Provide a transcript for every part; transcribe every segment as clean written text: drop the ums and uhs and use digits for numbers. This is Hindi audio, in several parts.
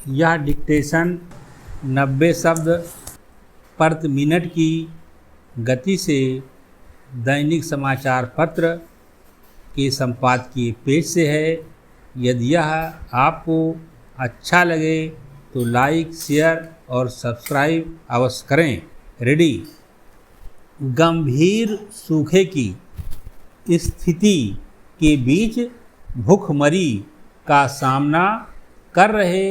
यह डिक्टेशन 90 शब्द प्रति मिनट की गति से दैनिक समाचार पत्र के संपादकीय पेज से है। यदि यह आपको अच्छा लगे तो लाइक, शेयर और सब्सक्राइब अवश्य करें। रेडी। गंभीर सूखे की स्थिति के बीच भूखमरी का सामना कर रहे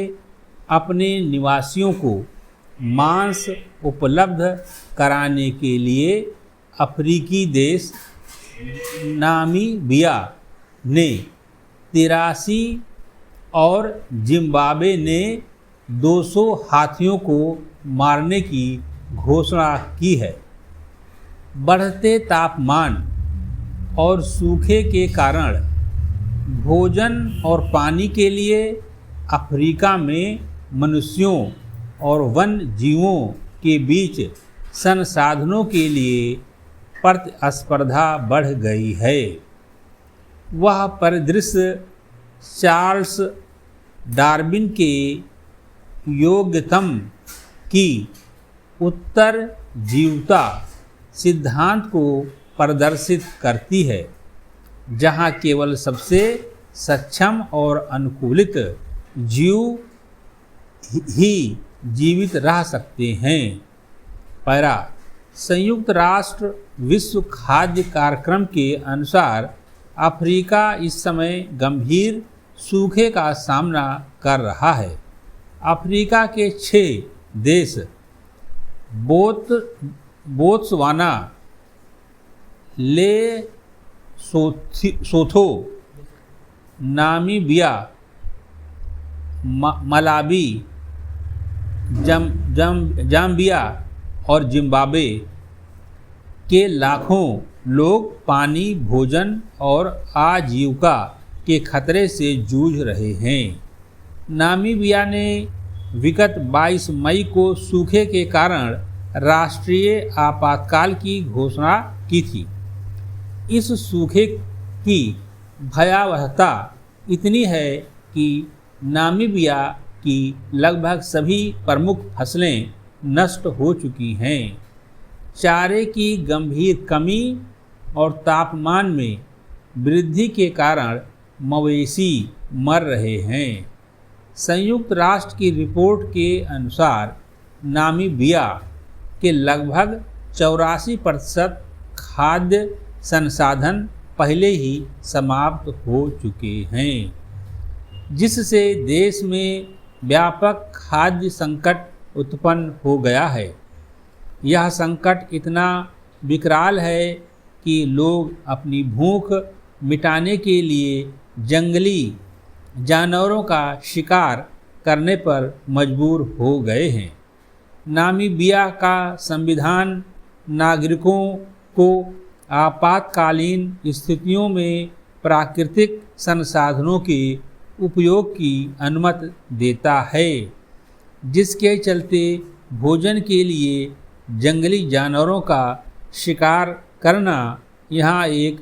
अपने निवासियों को मांस उपलब्ध कराने के लिए अफ्रीकी देश नामीबिया ने 83 और जिम्बाब्वे ने 200 हाथियों को मारने की घोषणा की है। बढ़ते तापमान और सूखे के कारण भोजन और पानी के लिए अफ्रीका में मनुष्यों और वन्य जीवों के बीच संसाधनों के लिए प्रतिस्पर्धा बढ़ गई है। वह परिदृश्य चार्ल्स डार्विन के योग्यतम की उत्तरजीविता सिद्धांत को प्रदर्शित करती है, जहां केवल सबसे सक्षम और अनुकूलित जीव ही जीवित रह सकते हैं। पैरा। संयुक्त राष्ट्र विश्व खाद्य कार्यक्रम के अनुसार अफ्रीका इस समय गंभीर सूखे का सामना कर रहा है। अफ्रीका के 6 देश Botswana, Lesotho, Namibia, Malawi, Zambia और जिम्बाब्वे के लाखों लोग पानी, भोजन और आजीविका के खतरे से जूझ रहे हैं। नामीबिया ने विगत 22 मई को सूखे के कारण राष्ट्रीय आपातकाल की घोषणा की थी। इस सूखे की भयावहता इतनी है कि नामीबिया की लगभग सभी प्रमुख फसलें नष्ट हो चुकी हैं। चारे की गंभीर कमी और तापमान में वृद्धि के कारण मवेशी मर रहे हैं। संयुक्त राष्ट्र की रिपोर्ट के अनुसार नामीबिया के लगभग 84% खाद्य संसाधन पहले ही समाप्त हो चुके हैं, जिससे देश में व्यापक खाद्य संकट उत्पन्न हो गया है। यह संकट इतना विकराल है कि लोग अपनी भूख मिटाने के लिए जंगली जानवरों का शिकार करने पर मजबूर हो गए हैं। नामीबिया का संविधान नागरिकों को आपातकालीन स्थितियों में प्राकृतिक संसाधनों के उपयोग की अनुमति देता है, जिसके चलते भोजन के लिए जंगली जानवरों का शिकार करना यहाँ एक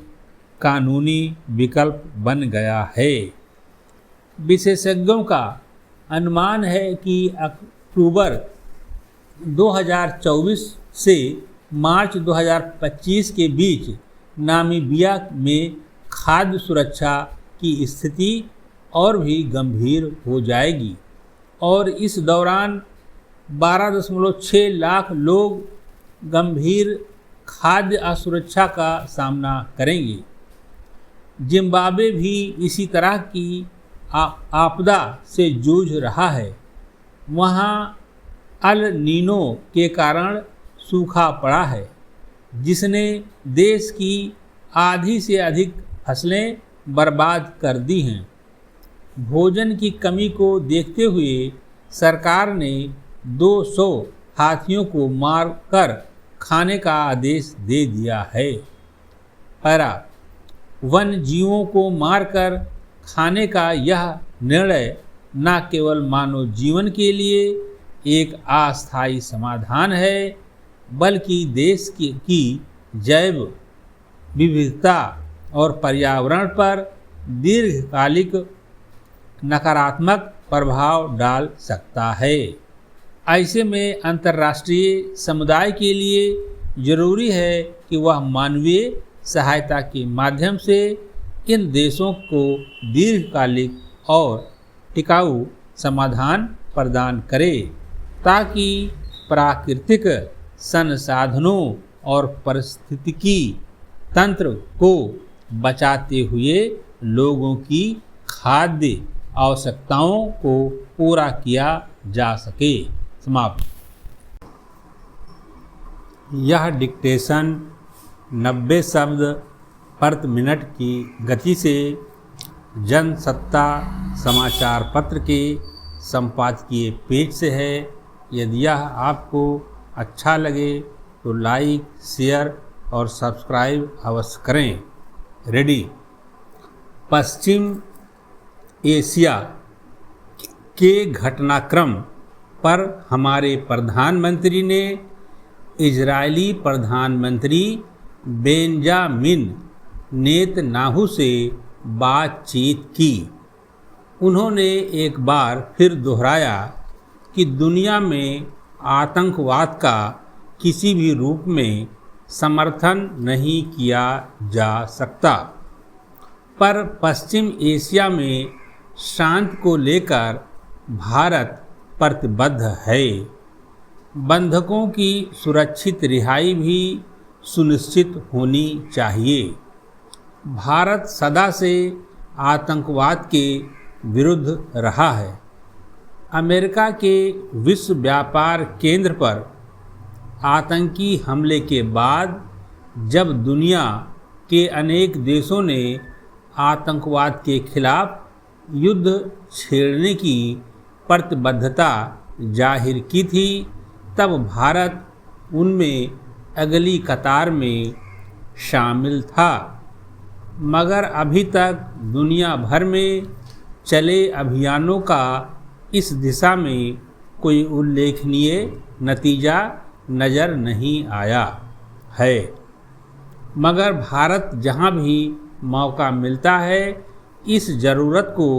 कानूनी विकल्प बन गया है। विशेषज्ञों का अनुमान है कि अक्टूबर 2024 से मार्च 2025 के बीच नामीबिया में खाद्य सुरक्षा की स्थिति और भी गंभीर हो जाएगी और इस दौरान 12.6 लाख लोग गंभीर खाद्य असुरक्षा का सामना करेंगे। जिम्बाब्वे भी इसी तरह की आपदा से जूझ रहा है। वहाँ अल नीनो के कारण सूखा पड़ा है, जिसने देश की आधी से अधिक फसलें बर्बाद कर दी हैं। भोजन की कमी को देखते हुए सरकार ने 200 हाथियों को मारकर खाने का आदेश दे दिया है। पैरा। वन्य जीवों को मारकर खाने का यह निर्णय न केवल मानव जीवन के लिए एक अस्थायी समाधान है, बल्कि देश की जैव विविधता और पर्यावरण पर दीर्घकालिक नकारात्मक प्रभाव डाल सकता है। ऐसे में अंतर्राष्ट्रीय समुदाय के लिए जरूरी है कि वह मानवीय सहायता के माध्यम से इन देशों को दीर्घकालिक और टिकाऊ समाधान प्रदान करे, ताकि प्राकृतिक संसाधनों और पारिस्थितिकी तंत्र को बचाते हुए लोगों की खाद्य आवश्यकताओं को पूरा किया जा सके। समाप्त। यह डिक्टेशन 90 शब्द प्रति मिनट की गति से जनसत्ता समाचार पत्र के संपादकीय पेज से है। यदि यह आपको अच्छा लगे तो लाइक, शेयर और सब्सक्राइब अवश्य करें। रेडी। पश्चिम एशिया के घटनाक्रम पर हमारे प्रधानमंत्री ने इजरायली प्रधानमंत्री बेंजामिन नेतन्याहू से बातचीत की। उन्होंने एक बार फिर दोहराया कि दुनिया में आतंकवाद का किसी भी रूप में समर्थन नहीं किया जा सकता, पर पश्चिम एशिया में शांति को लेकर भारत प्रतिबद्ध है। बंधकों की सुरक्षित रिहाई भी सुनिश्चित होनी चाहिए। भारत सदा से आतंकवाद के विरुद्ध रहा है। अमेरिका के विश्व व्यापार केंद्र पर आतंकी हमले के बाद जब दुनिया के अनेक देशों ने आतंकवाद के खिलाफ युद्ध छेड़ने की प्रतिबद्धता जाहिर की थी, तब भारत उनमें अगली कतार में शामिल था। मगर अभी तक दुनिया भर में चले अभियानों का इस दिशा में कोई उल्लेखनीय नतीजा नज़र नहीं आया है। मगर भारत जहां भी मौका मिलता है इस ज़रूरत को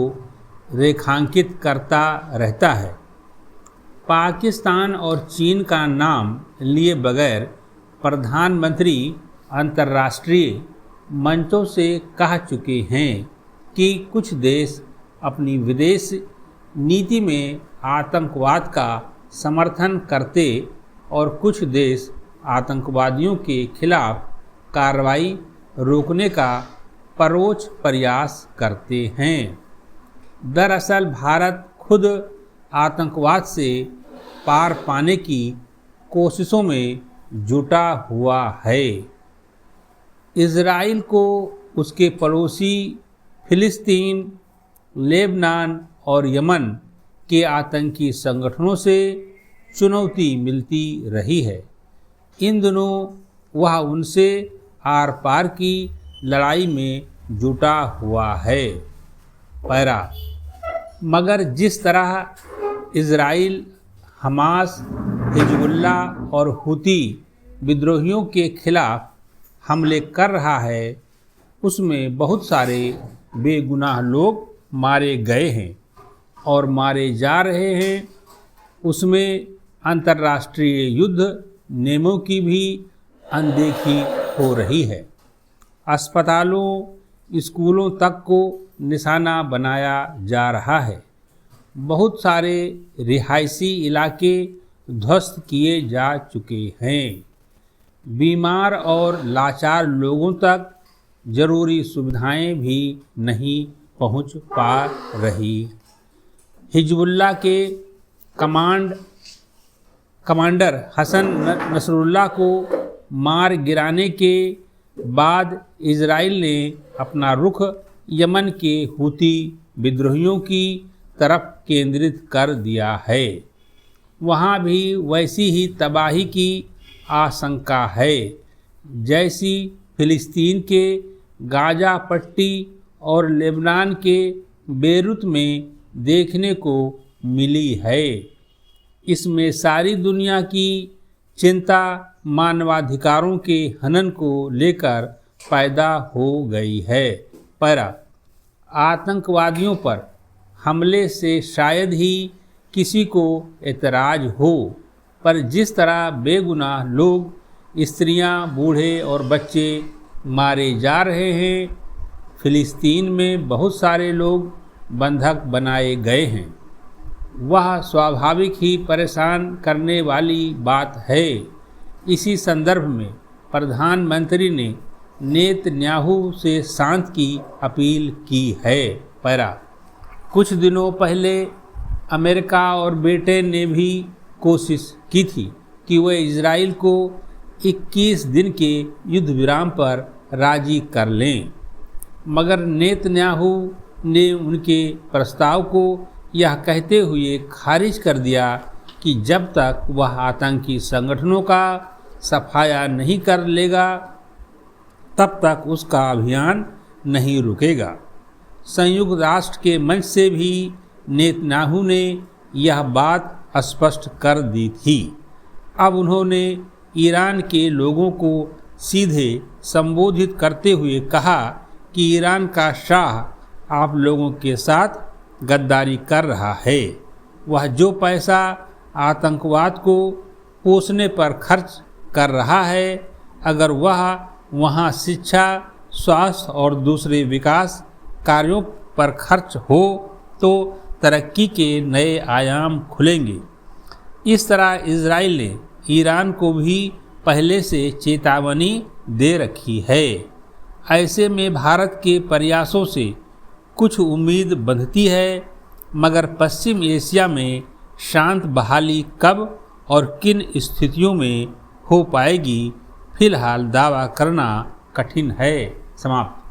रेखांकित करता रहता है। पाकिस्तान और चीन का नाम लिए बगैर प्रधानमंत्री अंतर्राष्ट्रीय मंचों से कह चुके हैं कि कुछ देश अपनी विदेश नीति में आतंकवाद का समर्थन करते और कुछ देश आतंकवादियों के खिलाफ कार्रवाई रोकने का परोक्ष प्रयास करते हैं। दरअसल भारत खुद आतंकवाद से पार पाने की कोशिशों में जुटा हुआ है। इजराइल को उसके पड़ोसी फिलिस्तीन, लेबनान और यमन के आतंकी संगठनों से चुनौती मिलती रही है। इन दिनों वह उनसे आर पार की लड़ाई में जुटा हुआ है। पैरा। मगर जिस तरह इजराइल हमास, हिजबुल्लाह और हुती विद्रोहियों के खिलाफ हमले कर रहा है, उसमें बहुत सारे बेगुनाह लोग मारे गए हैं और मारे जा रहे हैं। उसमें अंतर्राष्ट्रीय युद्ध नियमों की भी अनदेखी हो रही है। अस्पतालों, स्कूलों तक को निशाना बनाया जा रहा है। बहुत सारे रिहायशी इलाके ध्वस्त किए जा चुके हैं। बीमार और लाचार लोगों तक जरूरी सुविधाएं भी नहीं पहुंच पा रही। हिजबुल्लाह के कमांडर हसन नसरुल्लाह को मार गिराने के बाद इजराइल ने अपना रुख यमन के हुती विद्रोहियों की तरफ केंद्रित कर दिया है। वहाँ भी वैसी ही तबाही की आशंका है जैसी फिलिस्तीन के गाजा पट्टी और लेबनान के बेरूत में देखने को मिली है। इसमें सारी दुनिया की चिंता मानवाधिकारों के हनन को लेकर पैदा हो गई है। पैरा। आतंकवादियों पर हमले से शायद ही किसी को एतराज हो, पर जिस तरह बेगुनाह लोग, स्त्रियां, बूढ़े और बच्चे मारे जा रहे हैं, फिलिस्तीन में बहुत सारे लोग बंधक बनाए गए हैं, वह स्वाभाविक ही परेशान करने वाली बात है। इसी संदर्भ में प्रधानमंत्री ने नेतन्याहू से शांति की अपील की है। पैरा कुछ दिनों पहले अमेरिका और ब्रिटेन ने भी कोशिश की थी कि वे इजराइल को 21 दिन के युद्ध विराम पर राजी कर लें, मगर नेतन्याहू ने उनके प्रस्ताव को यह कहते हुए खारिज कर दिया कि जब तक वह आतंकी संगठनों का सफाया नहीं कर लेगा तब तक उसका अभियान नहीं रुकेगा। संयुक्त राष्ट्र के मंच से भी नेतन्याहू ने यह बात स्पष्ट कर दी थी। अब उन्होंने ईरान के लोगों को सीधे संबोधित करते हुए कहा कि ईरान का शाह आप लोगों के साथ गद्दारी कर रहा है। वह जो पैसा आतंकवाद को पोषने पर खर्च कर रहा है, अगर वह वहाँ शिक्षा, स्वास्थ्य और दूसरे विकास कार्यों पर खर्च हो तो तरक्की के नए आयाम खुलेंगे। इस तरह इजराइल ने ईरान को भी पहले से चेतावनी दे रखी है। ऐसे में भारत के प्रयासों से कुछ उम्मीद बंधती है, मगर पश्चिम एशिया में शांत बहाली कब और किन स्थितियों में हो पाएगी, फिलहाल दावा करना कठिन है। समाप्त।